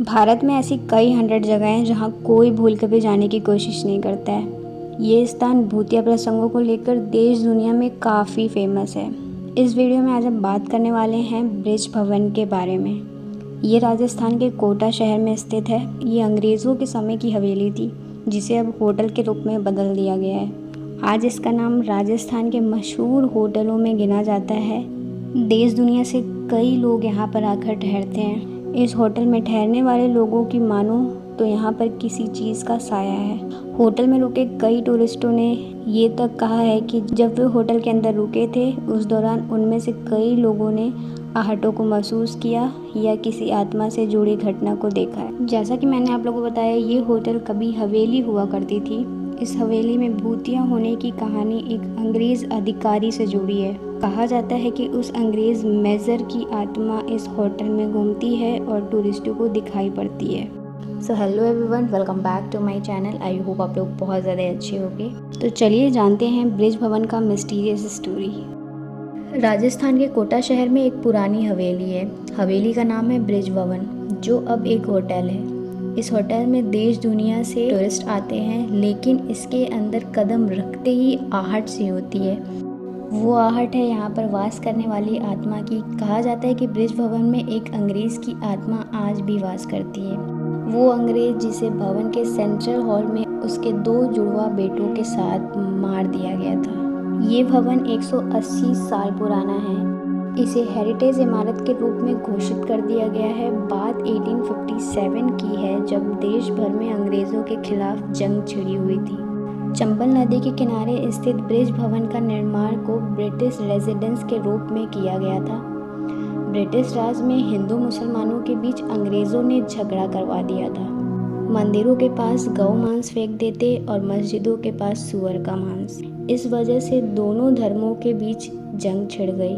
भारत में ऐसी कई 100 जगह हैं जहाँ कोई भूल कर भी जाने की कोशिश नहीं करता है। ये स्थान भूतिया प्रसंगों को लेकर देश दुनिया में काफ़ी फेमस है। इस वीडियो में आज हम बात करने वाले हैं ब्रिज भवन के बारे में। ये राजस्थान के कोटा शहर में स्थित है। ये अंग्रेज़ों के समय की हवेली थी, जिसे अब होटल के रूप में बदल दिया गया है। आज इसका नाम राजस्थान के मशहूर होटलों में गिना जाता है। देश दुनिया से कई लोग यहाँ पर आकर ठहरते हैं। इस होटल में ठहरने वाले लोगों की मानो तो यहाँ पर किसी चीज़ का साया है। होटल में रुके कई टूरिस्टों ने ये तक कहा है कि जब वे होटल के अंदर रुके थे, उस दौरान उनमें से कई लोगों ने आहटों को महसूस किया या किसी आत्मा से जुड़ी घटना को देखा है। जैसा कि मैंने आप लोगों को बताया, ये होटल कभी हवेली हुआ करती थी। इस हवेली में भूतिया होने की कहानी एक अंग्रेज़ अधिकारी से जुड़ी है। कहा जाता है कि उस अंग्रेज़ मेजर की आत्मा इस होटल में घूमती है और टूरिस्टों को दिखाई पड़ती है। So hello everyone, welcome back to my channel. I hope आप लोग बहुत ज़्यादा अच्छे होंगे। तो चलिए जानते हैं ब्रिज भवन का मिस्टीरियस स्टोरी। राजस्थान के कोटा शहर में एक पुरानी हवेली है। हवेली का नाम है ब्रिज भवन, जो अब एक होटल है। इस होटल में देश दुनिया से टूरिस्ट आते हैं, लेकिन इसके अंदर कदम रखते ही आहट सी होती है। वो आहट है यहाँ पर वास करने वाली आत्मा की। कहा जाता है कि ब्रिज भवन में एक अंग्रेज़ की आत्मा आज भी वास करती है। वो अंग्रेज़ जिसे भवन के सेंट्रल हॉल में उसके 2 जुड़वा बेटों के साथ मार दिया गया था। ये भवन 180 साल पुराना है। इसे हेरिटेज इमारत के रूप में घोषित कर दिया गया है। बात 1857 की है, जब देश भर में अंग्रेज़ों के खिलाफ जंग छिड़ी हुई थी। चंबल नदी के किनारे स्थित ब्रिज भवन का निर्माण को ब्रिटिश रेजिडेंस के रूप में किया गया था। ब्रिटिश राज में हिंदू मुसलमानों के बीच अंग्रेज़ों ने झगड़ा करवा दिया था। मंदिरों के पास गौ मांस फेंक देते और मस्जिदों के पास सुअर का मांस। इस वजह से दोनों धर्मों के बीच जंग छिड़ गई।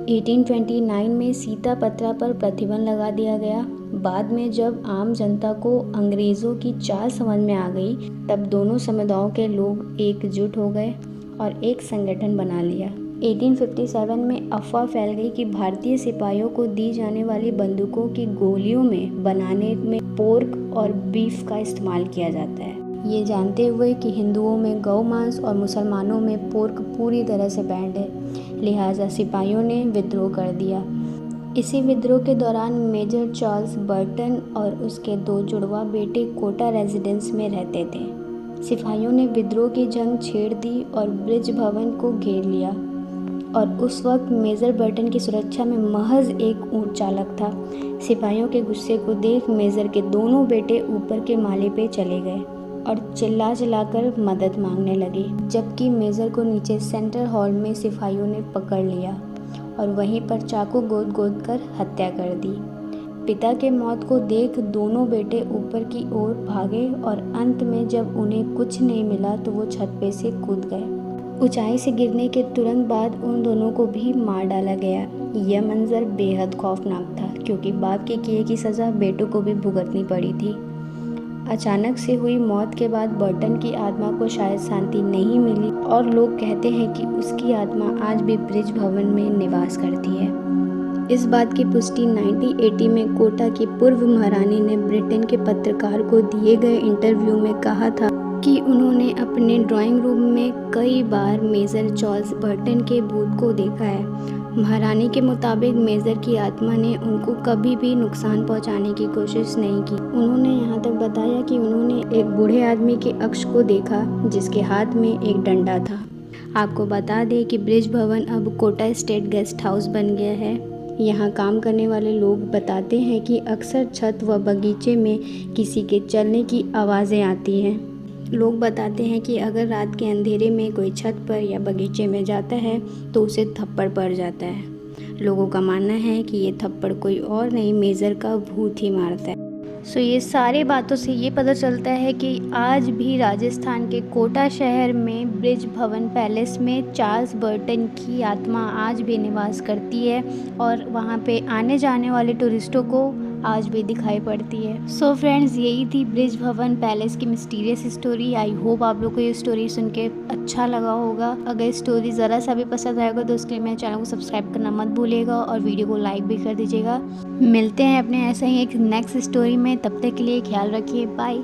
1829 में सीता पत्रा पर प्रतिबंध लगा दिया गया। बाद में जब आम जनता को अंग्रेज़ों की चाल समझ में आ गई, तब दोनों समुदायों के लोग एकजुट हो गए और एक संगठन बना लिया। 1857 में अफवाह फैल गई कि भारतीय सिपाहियों को दी जाने वाली बंदूकों की गोलियों में बनाने में पोर्क और बीफ का इस्तेमाल किया जाता है। ये जानते हुए कि हिंदुओं में गौ मांस और मुसलमानों में पोर्क पूरी तरह से बैंड है, लिहाजा सिपाहियों ने विद्रोह कर दिया। इसी विद्रोह के दौरान मेजर चार्ल्स बर्टन और उसके 2 जुड़वा बेटे कोटा रेजिडेंस में रहते थे। सिपाहियों ने विद्रोह की जंग छेड़ दी और ब्रिज भवन को घेर लिया, और उस वक्त मेजर बर्टन की सुरक्षा में महज एक ऊंट चालक था। सिपाहियों के गुस्से को देख मेजर के दोनों बेटे ऊपर के माले पे चले गए और चिल्ला चिल्लाकर मदद मांगने लगे, जबकि मेजर को नीचे सेंट्रल हॉल में सिपाहियों ने पकड़ लिया और वहीं पर चाकू गोद गोद कर हत्या कर दी। पिता के मौत को देख दोनों बेटे ऊपर की ओर भागे और अंत में जब उन्हें कुछ नहीं मिला तो वो छत पे से कूद गए। ऊंचाई से गिरने के तुरंत बाद उन दोनों को भी मार डाला गया। यह मंजर बेहद खौफनाक था, क्योंकि बाप के किए की सज़ा बेटों को भी भुगतनी पड़ी थी। अचानक से हुई मौत के बाद बर्टन की आत्मा को शायद शांति नहीं मिली और लोग कहते हैं कि उसकी आत्मा आज भी ब्रिज भवन में निवास करती है। इस बात की पुष्टि 1980 में कोटा की पूर्व महारानी ने ब्रिटेन के पत्रकार को दिए गए इंटरव्यू में कहा था कि उन्होंने अपने ड्राइंग रूम में कई बार मेजर चार्ल्स बर्टन के भूत को देखा है। महारानी के मुताबिक मेजर की आत्मा ने उनको कभी भी नुकसान पहुंचाने की कोशिश नहीं की। उन्होंने यहाँ तक बताया कि उन्होंने एक बूढ़े आदमी के अक्ष को देखा, जिसके हाथ में एक डंडा था। आपको बता दें कि ब्रिज भवन अब कोटा स्टेट गेस्ट हाउस बन गया है। यहाँ काम करने वाले लोग बताते हैं कि अक्सर छत व बगीचे में किसी के चलने की आवाज़ें आती हैं। लोग बताते हैं कि अगर रात के अंधेरे में कोई छत पर या बगीचे में जाता है तो उसे थप्पड़ पड़ जाता है। लोगों का मानना है कि ये थप्पड़ कोई और नहीं, मेजर का भूत ही मारता है। सो ये सारी बातों से ये पता चलता है कि आज भी राजस्थान के कोटा शहर में ब्रिज भवन पैलेस में चार्ल्स बर्टन की आत्मा आज भी निवास करती है और वहाँ पे आने जाने वाले टूरिस्टों को आज भी दिखाई पड़ती है। सो फ्रेंड्स, यही थी ब्रिज भवन पैलेस की मिस्टीरियस स्टोरी। आई होप आप लोग को ये स्टोरी सुन के अच्छा लगा होगा। अगर स्टोरी ज़रा सा भी पसंद आएगा तो उसके लिए मेरे चैनल को सब्सक्राइब करना मत भूलिएगा और वीडियो को लाइक भी कर दीजिएगा। मिलते हैं अपने ऐसे ही एक नेक्स्ट स्टोरी में, तब तक के लिए ख्याल रखिए, बाय।